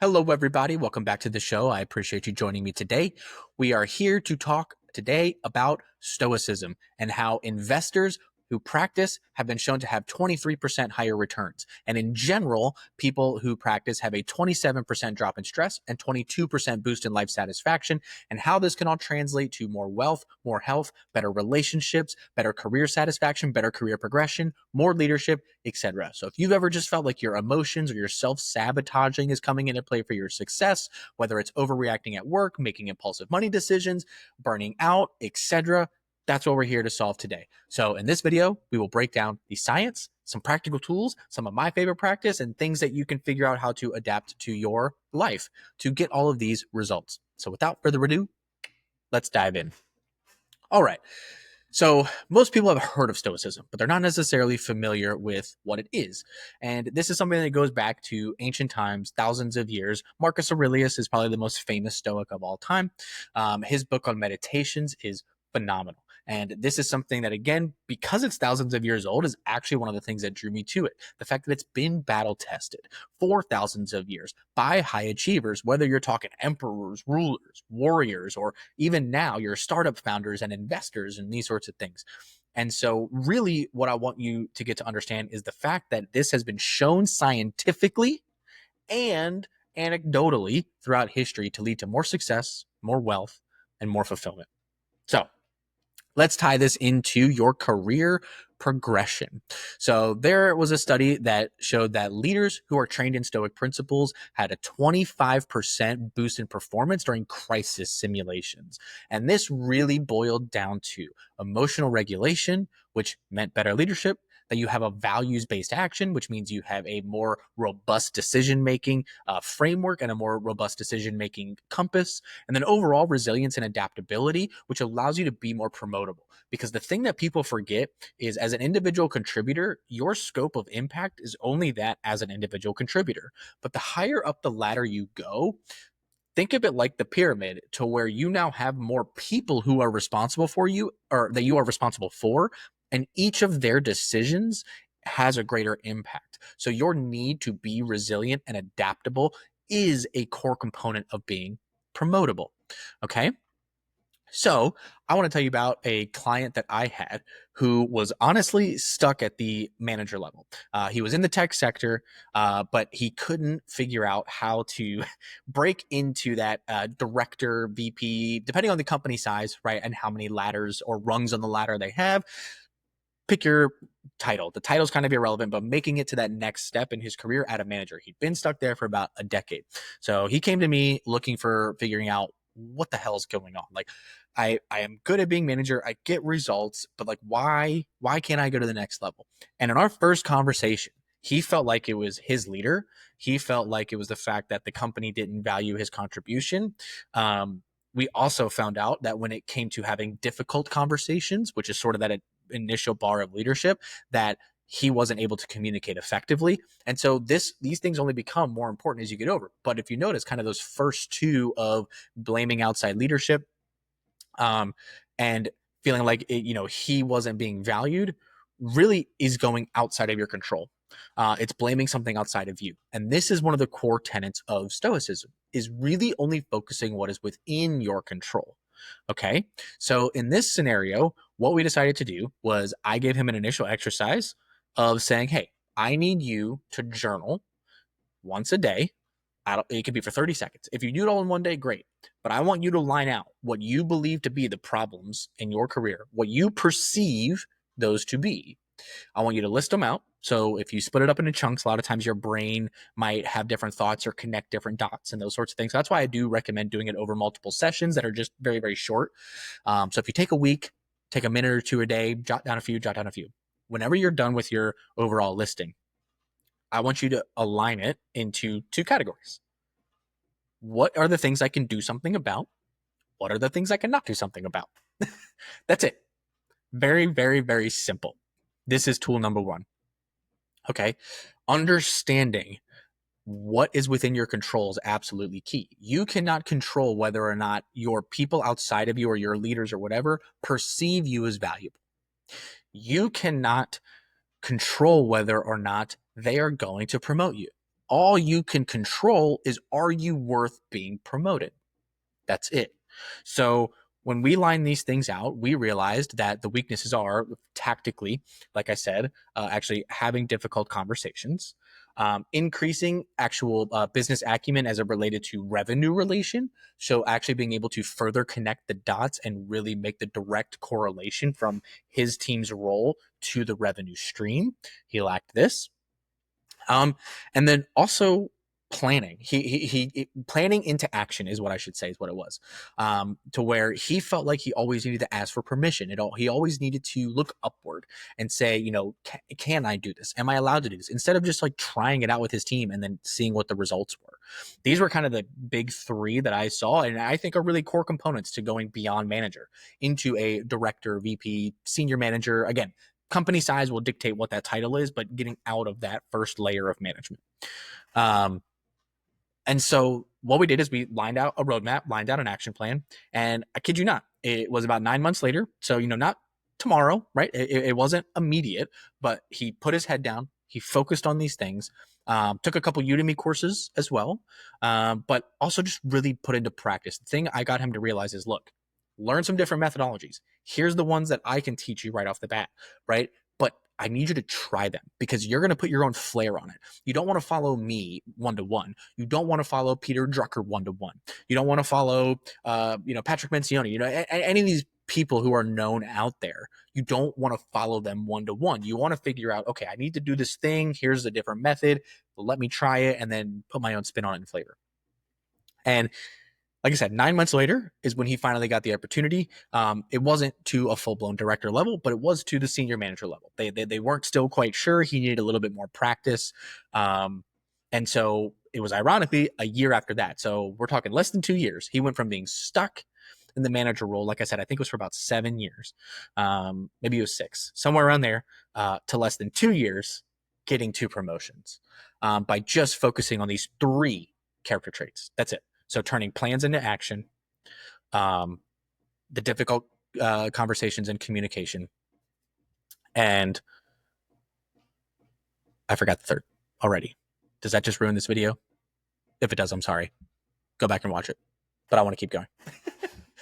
Hello, everybody. Welcome back to the show. I appreciate you joining me today. We are here to talk today about Stoicism and how investors who practice have been shown to have 23% higher returns. And in general, people who practice have a 27% drop in stress and 22% boost in life satisfaction, and how this can all translate to more wealth, more health, better relationships, better career satisfaction, better career progression, more leadership, etc. So if you've ever just felt like your emotions or your self-sabotaging is coming into play for your success, whether it's overreacting at work, making impulsive money decisions, burning out, etc., that's what we're here to solve today. So in this video, we will break down the science, some practical tools, some of my favorite practice, and things that you can figure out how to adapt to your life to get all of these results. So without further ado, let's dive in. All right. So most people have heard of Stoicism, but they're not necessarily familiar with what it is. And this is something that goes back to ancient times, thousands of years. Marcus Aurelius is probably the most famous Stoic of all time. His book on meditations is phenomenal. And this is something that, again, because it's thousands of years old, is actually one of the things that drew me to it. The fact that it's been battle tested for thousands of years by high achievers, whether you're talking emperors, rulers, warriors, or even now you're startup founders and investors and these sorts of things. And so really what I want you to get to understand is the fact that this has been shown scientifically and anecdotally throughout history to lead to more success, more wealth, and more fulfillment. So let's tie this into your career progression. So there was a study that showed that leaders who are trained in Stoic principles had a 25% boost in performance during crisis simulations. And this really boiled down to emotional regulation, which meant better leadership, that you have a values-based action, which means you have a more robust decision-making framework and a more robust decision-making compass, and then overall resilience and adaptability, which allows you to be more promotable. Because the thing that people forget is, as an individual contributor, your scope of impact is only that as an individual contributor. But the higher up the ladder you go, think of it like the pyramid, to where you now have more people who are responsible for you, or that you are responsible for, and each of their decisions has a greater impact. So your need to be resilient and adaptable is a core component of being promotable. Okay. So I want to tell you about a client that I had who was honestly stuck at the manager level. He was in the tech sector, but he couldn't figure out how to break into that director, VP, depending on the company size, right? And how many ladders or rungs on the ladder they have. Pick your title. The title's kind of irrelevant, but making it to that next step in his career at a manager. He'd been stuck there for about a decade. So he came to me looking for figuring out what the hell's going on. Like, I am good at being manager. I get results, but like, why can't I go to the next level? And in our first conversation, he felt like it was his leader. He felt like it was the fact that the company didn't value his contribution. We also found out that when it came to having difficult conversations, which is sort of that initial bar of leadership, that he wasn't able to communicate effectively. And so these things only become more important as you get over. But if you notice, kind of those first two of blaming outside leadership, and feeling like he wasn't being valued, really is going outside of your control. It's blaming something outside of you. And this is one of the core tenets of Stoicism, is really only focusing what is within your control. Okay. So in this scenario, what we decided to do was I gave him an initial exercise of saying, hey, I need you to journal once a day. It could be for 30 seconds. If you do it all in one day, great. But I want you to line out what you believe to be the problems in your career, what you perceive those to be. I want you to list them out. So if you split it up into chunks, a lot of times your brain might have different thoughts or connect different dots and those sorts of things. So that's why I do recommend doing it over multiple sessions that are just very, very short. So if you take a week, take a minute or two a day, jot down a few. Whenever you're done with your overall listing, I want you to align it into two categories. What are the things I can do something about? What are the things I cannot do something about? That's it. Very, very, very simple. This is tool number one. Okay. Understanding what is within your control is absolutely key. You cannot control whether or not your people outside of you or your leaders or whatever perceive you as valuable. You cannot control whether or not they are going to promote you. all you can control is, are you worth being promoted? That's it. So when we line these things out, we realized that the weaknesses are tactically, like I said, actually having difficult conversations, increasing actual business acumen as it related to revenue relation. So actually being able to further connect the dots and really make the direct correlation from his team's role to the revenue stream. He lacked this. And then also planning. He planning into action is what I should say is what it was. To where he felt like he always needed to ask for permission. He always needed to look upward and say, can I do this? Am I allowed to do this? Instead of just like trying it out with his team and then seeing what the results were. These were kind of the big three that I saw, and I think are really core components to going beyond manager into a director, VP, senior manager. Again, company size will dictate what that title is, but getting out of that first layer of management. And so what we did is we lined out a roadmap, lined out an action plan. And I kid you not, it was about 9 months later. So, not tomorrow, right? It wasn't immediate, but he put his head down. He focused on these things, took a couple Udemy courses as well, but also just really put into practice. The thing I got him to realize is, look, learn some different methodologies. Here's the ones that I can teach you right off the bat, right? But I need you to try them because you're going to put your own flair on it. You don't want to follow me one-to-one. You don't want to follow Peter Drucker one-to-one. You don't want to follow, Patrick Mencioni, any of these people who are known out there. You don't want to follow them one-to-one. You want to figure out, okay, I need to do this thing. Here's a different method. Let me try it and then put my own spin on it and flavor. And like I said, 9 months later is when he finally got the opportunity. It wasn't to a full-blown director level, but it was to the senior manager level. They weren't still quite sure. He needed a little bit more practice. And so it was ironically a year after that. So we're talking less than 2 years. He went from being stuck in the manager role, like I said, I think it was for about 7 years. Maybe it was 6, somewhere around there, to less than 2 years, getting 2 promotions by just focusing on these 3 character traits. That's it. So turning plans into action, the difficult conversations and communication, and I forgot the third already. Does that just ruin this video? If it does, I'm sorry. Go back and watch it. But I want to keep going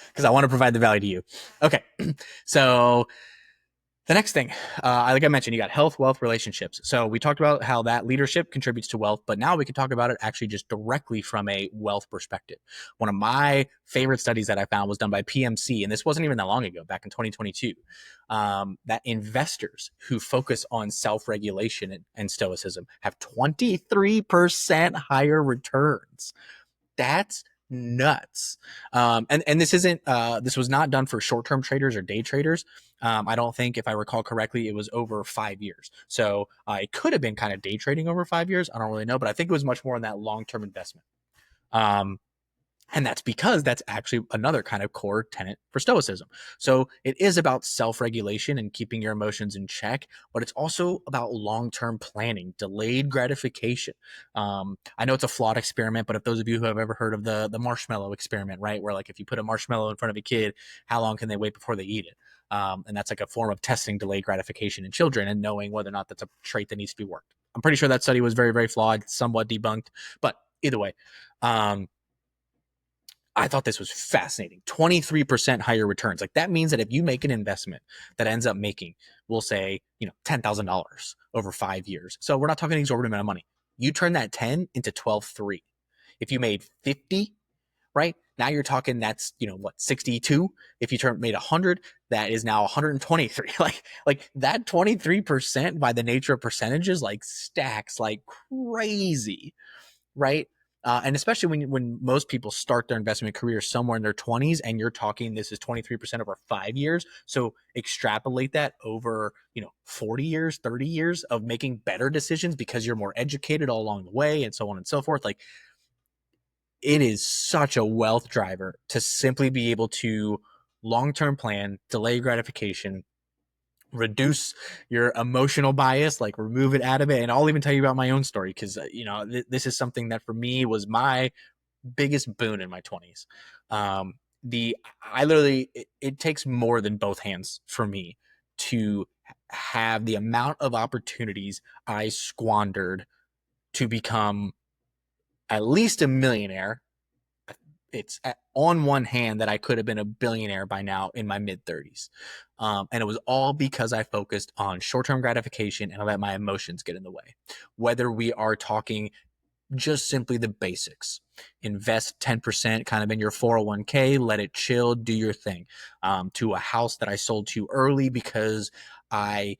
because I want to provide the value to you. Okay, so the next thing, like I mentioned, you got health, wealth, relationships. So we talked about how that leadership contributes to wealth, but now we can talk about it actually just directly from a wealth perspective. One of my favorite studies that I found was done by PMC, and this wasn't even that long ago, back in 2022, that investors who focus on self-regulation and stoicism have 23% higher returns. That's nuts. And this isn't, this was not done for short-term traders or day traders. I don't think, if I recall correctly, it was over 5 years. So it could have been kind of day trading over 5 years. I don't really know, but I think it was much more in that long-term investment. And that's because that's actually another kind of core tenet for Stoicism. So it is about self-regulation and keeping your emotions in check, but it's also about long-term planning, delayed gratification. I know it's a flawed experiment, but if those of you who have ever heard of the marshmallow experiment, right, where like if you put a marshmallow in front of a kid, how long can they wait before they eat it? And that's like a form of testing delayed gratification in children and knowing whether or not that's a trait that needs to be worked. I'm pretty sure that study was very, very flawed, somewhat debunked, but either way, I thought this was fascinating. 23% higher returns. Like that means that if you make an investment that ends up making, we'll say, $10,000 over 5 years. So we're not talking an exorbitant amount of money. You turn that 10 into 12.3. If you made 50, right? Now you're talking that's, 62. If you made 100, that is now 123. Like that 23% by the nature of percentages, like stacks like crazy, right? And especially when most people start their investment career somewhere in their 20s, and you're talking this is 23% over 5 years. So extrapolate that over 40 years, 30 years of making better decisions because you're more educated all along the way, and so on and so forth. Like it is such a wealth driver to simply be able to long-term plan, delay gratification, reduce your emotional bias, like remove it out of it. And I'll even tell you about my own story because this is something that for me was my biggest boon in my 20s. It takes more than both hands for me to have the amount of opportunities I squandered to become at least a millionaire. It's on one hand that I could have been a billionaire by now in my mid 30s. And it was all because I focused on short-term gratification and I let my emotions get in the way. Whether we are talking just simply the basics, invest 10% kind of in your 401k, let it chill, do your thing, to a house that I sold too early because I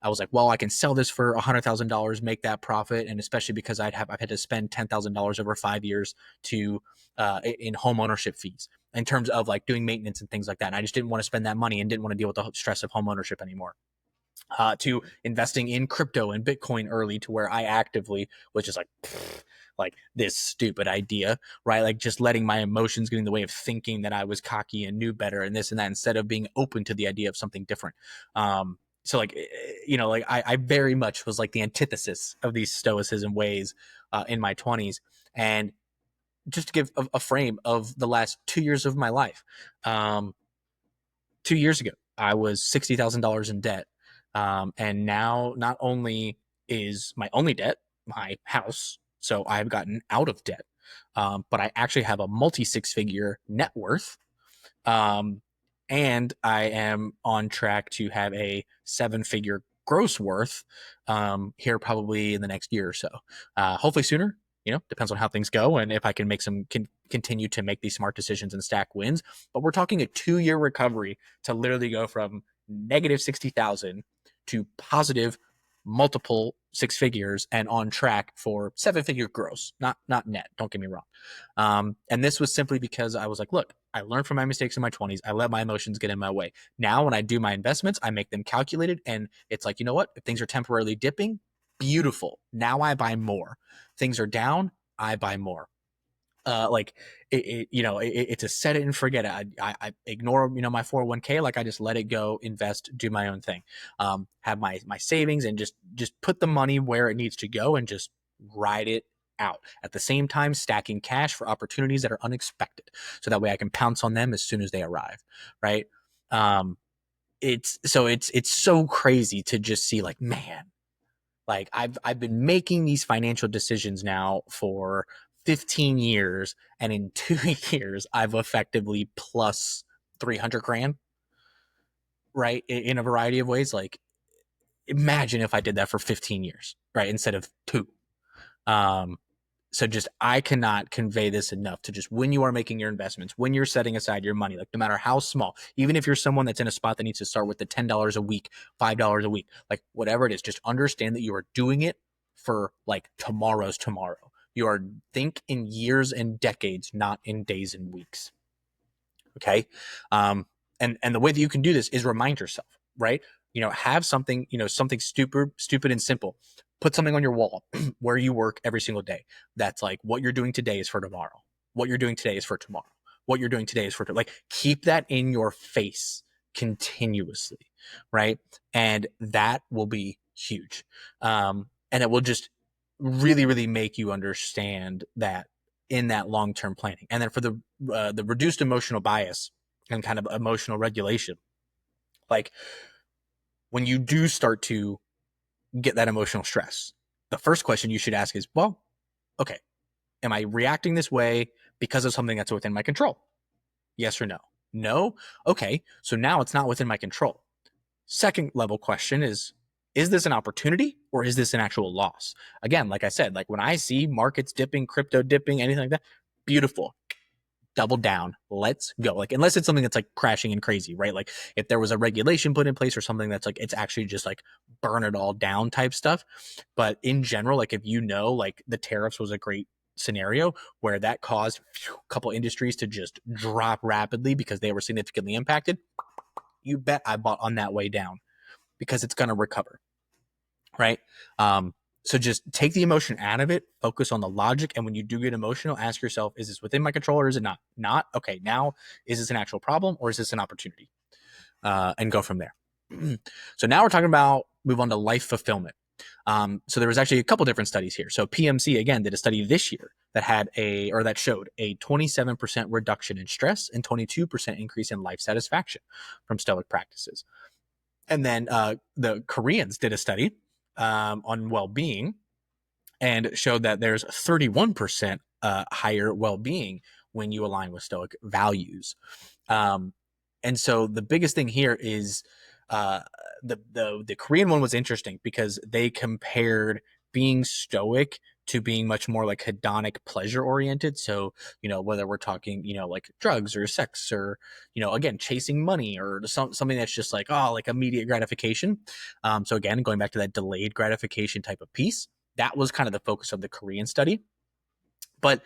was like, well, I can sell this for $100,000, make that profit. And especially because I've had to spend $10,000 over 5 years to, in home ownership fees in terms of like doing maintenance and things like that. And I just didn't want to spend that money and didn't want to deal with the stress of home ownership anymore. To investing in crypto and Bitcoin early, to where I actively was just like this stupid idea, right? Like just letting my emotions get in the way of thinking that I was cocky and knew better and this and that, instead of being open to the idea of something different. So like, like I very much was like the antithesis of these Stoicism ways in my 20s. And just to give a frame of the last 2 years of my life, 2 years ago, I was $60,000 in debt. And now not only is my only debt my house, so I've gotten out of debt, but I actually have a multi six figure net worth. Um, and I am on track to have a 7 figure gross worth here probably in the next year or so. Hopefully sooner. Depends on how things go and if I can make continue to make these smart decisions and stack wins. But we're talking a 2 year recovery to literally go from negative 60,000 to positive multiple six figures and on track for 7 figure gross, not net. Don't get me wrong. And this was simply because I was like, look, I learned from my mistakes in my 20s. I let my emotions get in my way. Now, when I do my investments, I make them calculated. And it's like, you know what? If things are temporarily dipping, beautiful. Now I buy more. Things are down, I buy more. It's a set it and forget it. I ignore, my 401k. Like I just let it go, invest, do my own thing. Have my savings and just put the money where it needs to go and just ride it out. At the same time, stacking cash for opportunities that are unexpected. So that way I can pounce on them as soon as they arrive. Right. It's so crazy to just see like, man, like I've been making these financial decisions now for 15 years, and in 2 years I've effectively plus 300 grand, right? In a variety of ways. Like imagine if I did that for 15 years, right? Instead of two. Um, so just I cannot convey this enough, to just when you are making your investments, when you're setting aside your money, like no matter how small, even if you're someone that's in a spot that needs to start with the $10 a week, $5 a week, like whatever it is, just understand that you are doing it for like tomorrow's tomorrow. You are think in years and decades, not in days and weeks. Okay. And the way that you can do this is remind yourself, right? Have something, something stupid and simple. Put something on your wall where you work every single day. That's like, what you're doing today is for tomorrow. What you're doing today is for tomorrow. What you're doing today is for like, keep that in your face continuously, right? And that will be huge. And it will just really, really make you understand that in that long-term planning. And then for the reduced emotional bias and kind of emotional regulation, like when you do start to get that emotional stress, the first question you should ask is, well, okay, am I reacting this way because of something that's within my control? Yes or no? No? Okay, so now it's not within my control. Second level question is this an opportunity or is this an actual loss? Again, like I said, like when I see markets dipping, crypto dipping, anything like that, beautiful. Double down. Let's go. Like, unless it's something that's like crashing and crazy, right? Like if there was a regulation put in place or something that's like, it's actually just like burn it all down type stuff. But in general, like if like the tariffs was a great scenario where that caused a couple industries to just drop rapidly because they were significantly impacted, you bet I bought on that way down because it's going to recover. Right. So just take the emotion out of it, focus on the logic. And when you do get emotional, ask yourself, is this within my control or is it not? Not. Okay. Now, is this an actual problem or is this an opportunity? And go from there. So now we're talking about, move on to life fulfillment. So there was actually a couple different studies here. So PMC, again, did a study this year that showed a 27% reduction in stress and 22% increase in life satisfaction from Stoic practices. And then the Koreans did a study on well-being, and showed that there's 31% higher well-being when you align with Stoic values. Um, and so the biggest thing here is uh, the Korean one was interesting because they compared being Stoic to being much more like hedonic pleasure oriented. So, whether we're talking, like drugs or sex or, again, chasing money or something that's just like, oh, like immediate gratification. So again, going back to that delayed gratification type of piece, that was kind of the focus of the Korean study. But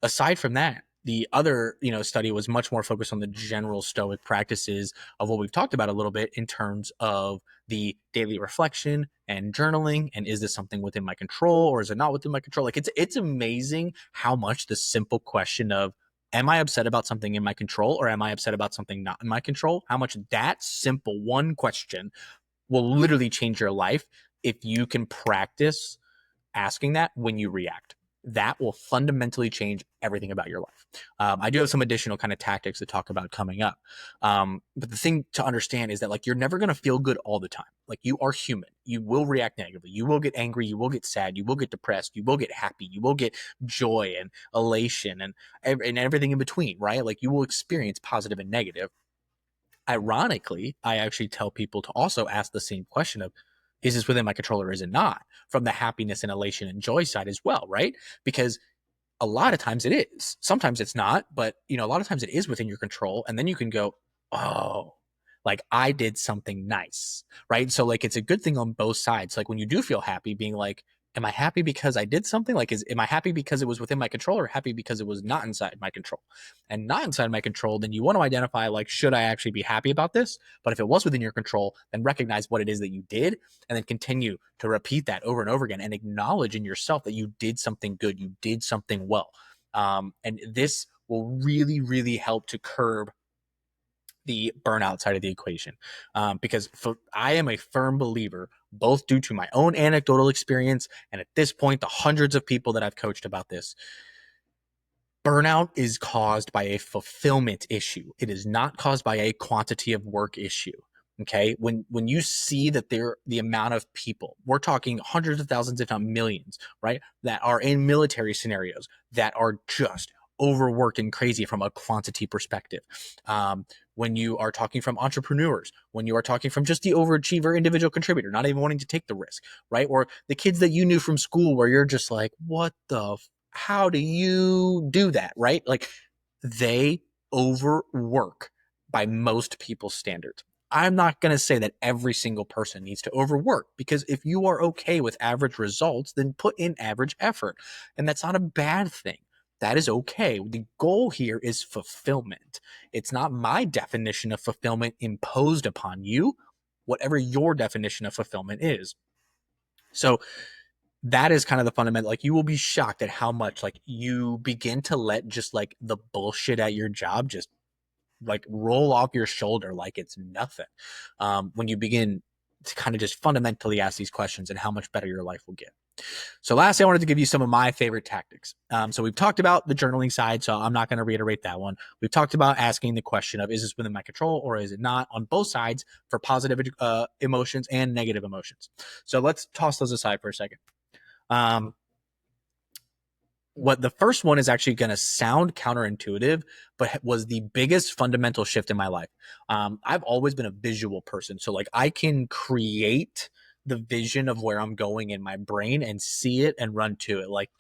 aside from that, the other, study was much more focused on the general Stoic practices of what we've talked about a little bit in terms of the daily reflection and journaling. And is this something within my control or is it not within my control? Like it's amazing how much the simple question of, am I upset about something in my control or am I upset about something not in my control? How much that simple one question will literally change your life if you can practice asking that when you react. That will fundamentally change everything about your life. I do have some additional kind of tactics to talk about coming up. But the thing to understand is that like you're never going to feel good all the time. Like you are human. You will react negatively. You will get angry. You will get sad. You will get depressed. You will get happy. You will get joy and elation and everything in between, right? Like you will experience positive and negative. Ironically, I actually tell people to also ask the same question of, is this within my control or is it not? From the happiness and elation and joy side as well, right? Because a lot of times it is. Sometimes it's not, but a lot of times it is within your control. And then you can go, oh, like I did something nice, right? So like it's a good thing on both sides. Like when you do feel happy, being like, am I happy because I did something? Like, am I happy because it was within my control or happy because it was not inside my control? And not inside my control, then you want to identify like, should I actually be happy about this? But if it was within your control, then recognize what it is that you did and then continue to repeat that over and over again and acknowledge in yourself that you did something good, you did something well. And this will really, really help to curb the burnout side of the equation. Because I am a firm believer, both due to my own anecdotal experience and at this point, the hundreds of people that I've coached about this, burnout is caused by a fulfillment issue. It is not caused by a quantity of work issue. Okay. When you see that the amount of people, we're talking hundreds of thousands, if not millions, right, that are in military scenarios that are just overworked and crazy from a quantity perspective. When you are talking from entrepreneurs, when you are talking from just the overachiever individual contributor, not even wanting to take the risk, right? Or the kids that you knew from school where you're just like, what the how do you do that, right? Like they overwork by most people's standards. I'm not going to say that every single person needs to overwork because if you are okay with average results, then put in average effort. And that's not a bad thing. That is okay. The goal here is fulfillment. It's not my definition of fulfillment imposed upon you, whatever your definition of fulfillment is. So that is kind of the fundamental. Like you will be shocked at how much like you begin to let just like the bullshit at your job just like roll off your shoulder like it's nothing. When you begin to kind of just fundamentally ask these questions and how much better your life will get. So lastly, I wanted to give you some of my favorite tactics. So we've talked about the journaling side, so I'm not going to reiterate that one. We've talked about asking the question of, is this within my control or is it not, on both sides for positive emotions and negative emotions. So let's toss those aside for a second. What the first one is actually going to sound counterintuitive, but was the biggest fundamental shift in my life. I've always been a visual person. So like I can create the vision of where I'm going in my brain and see it and run to it. Like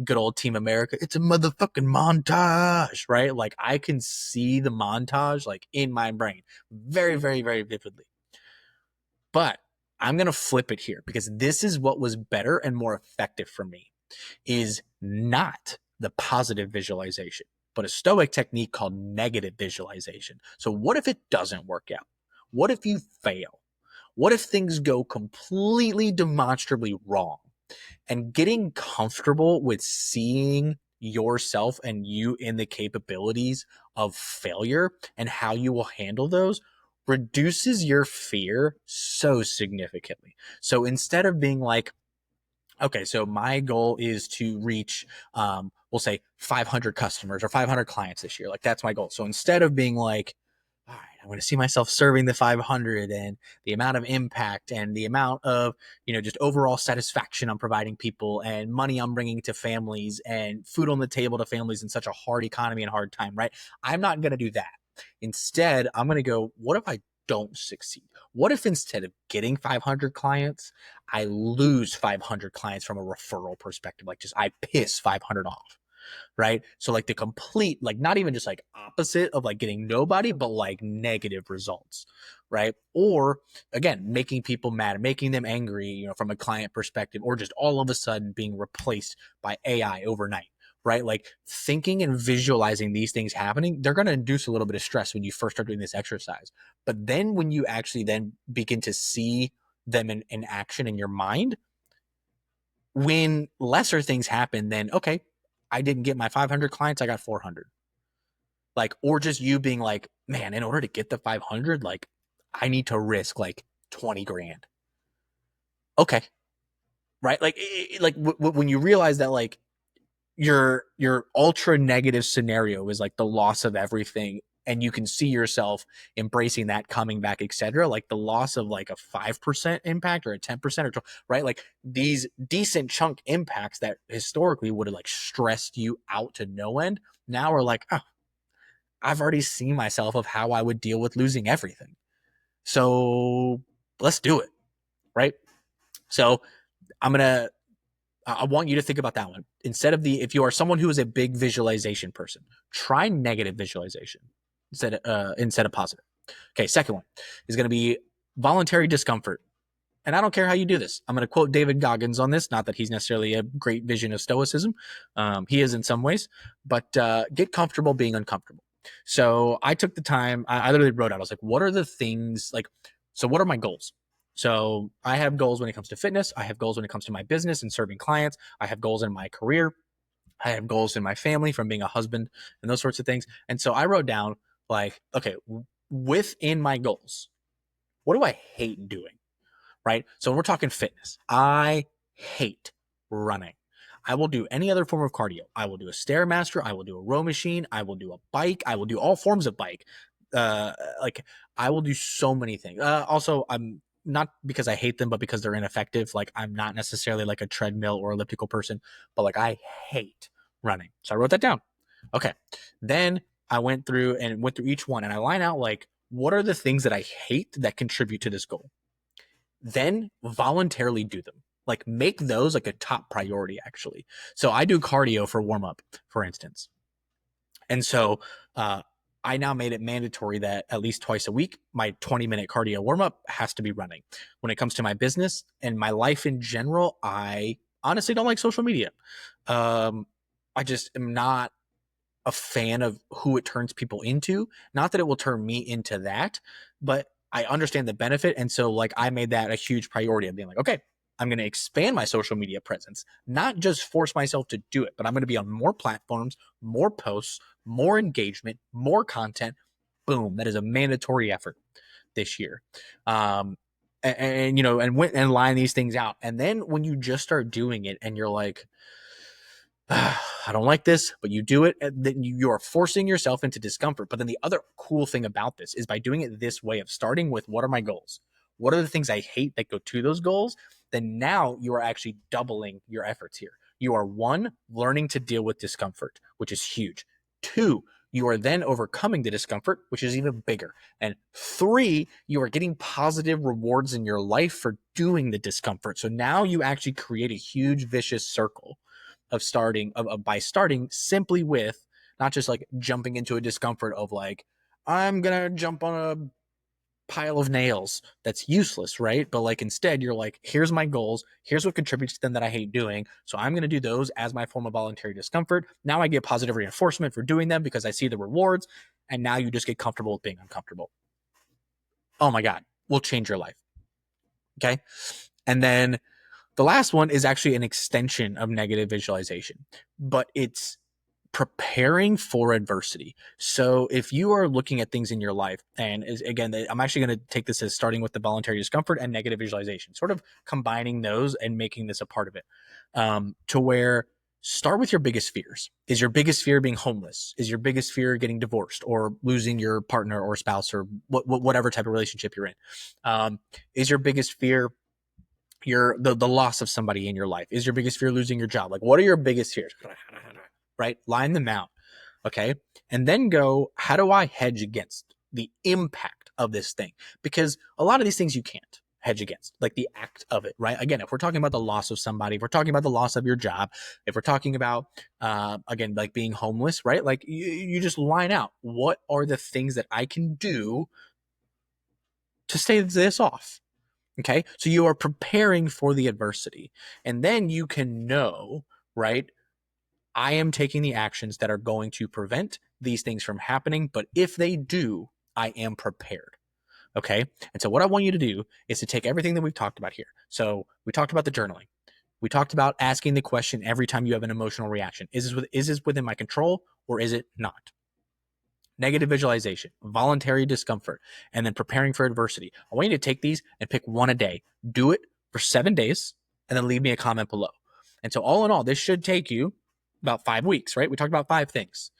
good old Team America. It's a motherfucking montage, right? Like I can see the montage like in my brain very, very, very vividly. But I'm going to flip it here because this is what was better and more effective for me. Is not the positive visualization, but a Stoic technique called negative visualization. So what if it doesn't work out? What if you fail? What if things go completely demonstrably wrong? And getting comfortable with seeing yourself and you in the capabilities of failure and how you will handle those reduces your fear so significantly. So instead of being like, okay, so my goal is to reach, we'll say 500 customers or 500 clients this year. Like that's my goal. So instead of being like, all right, I want to see myself serving the 500 and the amount of impact and the amount of, just overall satisfaction I'm providing people and money I'm bringing to families and food on the table to families in such a hard economy and hard time, right? I'm not going to do that. Instead, I'm going to go, what if I don't succeed? What if instead of getting 500 clients, I lose 500 clients from a referral perspective? Like, just I piss 500 off, right? So like the complete, like not even just like opposite of like getting nobody, but like negative results, right? Or again, making people mad, making them angry, from a client perspective, or just all of a sudden being replaced by AI overnight, right? Like thinking and visualizing these things happening, they're going to induce a little bit of stress when you first start doing this exercise. But then when you actually then begin to see them in action in your mind, when lesser things happen, then okay, I didn't get my 500 clients, I got 400. Like, or just you being like, man, in order to get the 500, like, I need to risk like 20 grand. Okay. Right. Like when you realize that, like, your ultra negative scenario is like the loss of everything, and you can see yourself embracing that, coming back, etc., like the loss of like a 5% impact or a 10% or 12, right? Like these decent chunk impacts that historically would have like stressed you out to no end, now are like, oh, I've already seen myself of how I would deal with losing everything, so let's do it, right? So I want you to think about that one. If you are someone who is a big visualization person, try negative visualization instead of positive. Okay, second one is going to be voluntary discomfort. And I don't care how you do this. I'm going to quote David Goggins on this. Not that he's necessarily a great vision of Stoicism. He is in some ways, but get comfortable being uncomfortable. So I took the time. I literally wrote out, I was like, what are the things like, so what are my goals? So I have goals when it comes to fitness. I have goals when it comes to my business and serving clients. I have goals in my career. I have goals in my family from being a husband and those sorts of things. And so I wrote down like, okay, within my goals, what do I hate doing? Right? So when we're talking fitness, I hate running. I will do any other form of cardio. I will do a Stairmaster. I will do a row machine. I will do a bike. I will do all forms of bike. Like I will do so many things. Also, I'm not because I hate them, but because they're ineffective. Like I'm not necessarily like a treadmill or elliptical person, but like I hate running. So I wrote that down. Okay. Then I went through each one and I line out like, what are the things that I hate that contribute to this goal? Then voluntarily do them. Like make those like a top priority, actually. So I do cardio for warm up, for instance. And so I now made it mandatory that at least twice a week, my 20-minute cardio warm up has to be running. When it comes to my business and my life in general, I honestly don't like social media. I just am not a fan of who it turns people into. Not that it will turn me into that, but I understand the benefit. And so like I made that a huge priority of being like, okay, I'm going to expand my social media presence, not just force myself to do it, but I'm going to be on more platforms, more posts, more engagement, more content. Boom. That is a mandatory effort this year. And went and line these things out. And then when you just start doing it and you're like, I don't like this, but you do it, and then you are forcing yourself into discomfort. But then the other cool thing about this is by doing it this way of starting with what are my goals? What are the things I hate that go to those goals? Then now you are actually doubling your efforts here. You are one, learning to deal with discomfort, which is huge. Two, you are then overcoming the discomfort, which is even bigger. And three, you are getting positive rewards in your life for doing the discomfort. So now you actually create a huge vicious circle of by starting simply with not just like jumping into a discomfort of like, I'm gonna jump on a pile of nails that's useless, right? But like instead you're like, here's my goals, here's what contributes to them that I hate doing, so I'm gonna do those as my form of voluntary discomfort. Now I get positive reinforcement for doing them because I see the rewards, and now you just get comfortable with being uncomfortable. Oh my god, will change your life. Okay. And then the last one is actually an extension of negative visualization, but it's preparing for adversity. So if you are looking at things in your life, and again, I'm actually going to take this as starting with the voluntary discomfort and negative visualization, sort of combining those and making this a part of it, to where start with your biggest fears. Is your biggest fear being homeless? Is your biggest fear getting divorced or losing your partner or spouse or whatever type of relationship you're in? Is your biggest fear the loss of somebody in your life? Is your biggest fear losing your job? Like, what are your biggest fears? Right? Line them out. Okay. And then go, how do I hedge against the impact of this thing? Because a lot of these things you can't hedge against, like the act of it, right? Again, if we're talking about the loss of somebody, if we're talking about the loss of your job, if we're talking about, again, like being homeless, right? Like you just line out, what are the things that I can do to stave this off? Okay. So you are preparing for the adversity, and then you can know, right? I am taking the actions that are going to prevent these things from happening. But if they do, I am prepared. Okay. And so what I want you to do is to take everything that we've talked about here. So we talked about the journaling. We talked about asking the question every time you have an emotional reaction. Is this within my control or is it not? Negative visualization, voluntary discomfort, and then preparing for adversity. I want you to take these and pick one a day. Do it for 7 days and then leave me a comment below. And so all in all, this should take you about 5 weeks, right? We talked about 5 things.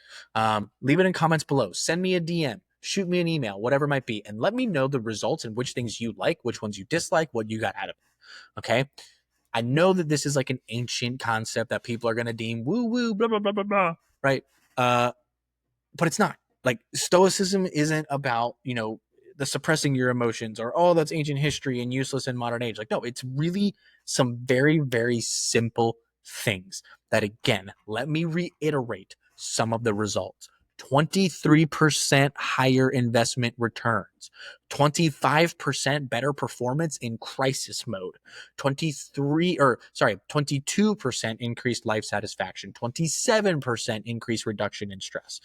Leave it in comments below. Send me a DM, shoot me an email, whatever it might be, and let me know the results and which things you like, which ones you dislike, what you got out of it. Okay. I know that this is like an ancient concept that people are going to deem woo woo, blah, blah, blah, blah, blah, right? But it's not. Like, Stoicism isn't about, the suppressing your emotions or, oh, that's ancient history and useless in modern age. Like, no, it's really some very, very simple things that, again, let me reiterate some of the results. 23% higher investment returns, 25% better performance in crisis mode, 22% increased life satisfaction, 27% increased reduction in stress,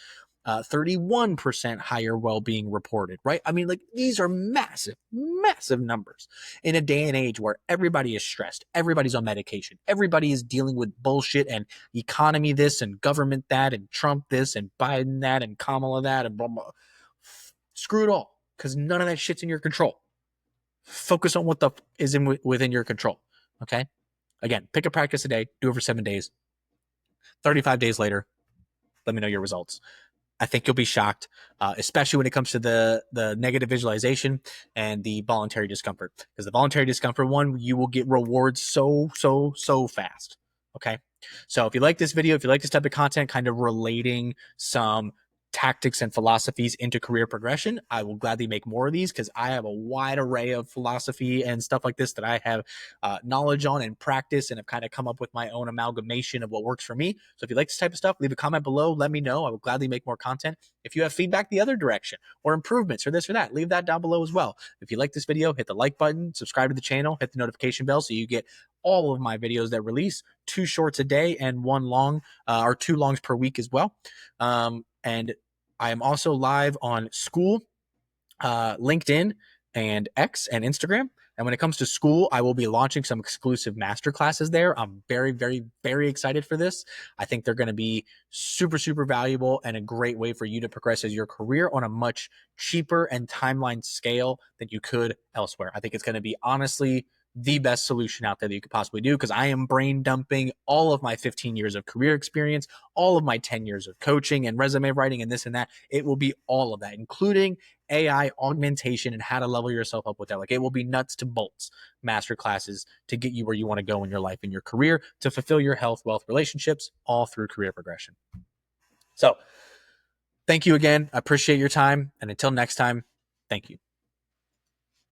31% higher well-being reported, right? I mean, like, these are massive, massive numbers in a day and age where everybody is stressed, everybody's on medication, everybody is dealing with bullshit and economy this and government that and Trump this and Biden that and Kamala that and blah, blah. Screw it all, because none of that shit's in your control. Focus on what is within your control, okay? Again, pick a practice a day, do it for 7 days. 35 days later, let me know your results. I think you'll be shocked, especially when it comes to the negative visualization and the voluntary discomfort. Because the voluntary discomfort one, you will get rewards so fast. Okay. So if you like this video, if you like this type of content, kind of relating some tactics and philosophies into career progression, I will gladly make more of these because I have a wide array of philosophy and stuff like this that I have knowledge on and practice, and have kind of come up with my own amalgamation of what works for me. So if you like this type of stuff, leave a comment below. Let me know. I will gladly make more content. If you have feedback the other direction or improvements or this or that, leave that down below as well. If you like this video, hit the like button, subscribe to the channel, hit the notification bell so you get all of my videos that release, 2 shorts a day and 1 long or 2 longs per week as well. And I am also live on School, LinkedIn, and X and Instagram. And when it comes to School, I will be launching some exclusive masterclasses there. I'm very, very, very excited for this. I think they're going to be super, super valuable and a great way for you to progress as your career on a much cheaper and timeline scale than you could elsewhere. I think it's going to be honestly the best solution out there that you could possibly do, because I am brain dumping all of my 15 years of career experience, all of my 10 years of coaching and resume writing and this and that. It will be all of that, including AI augmentation and how to level yourself up with that. Like, it will be nuts to bolts master classes to get you where you want to go in your life and your career to fulfill your health, wealth, relationships, all through career progression. So thank you again. I appreciate your time. And until next time, thank you.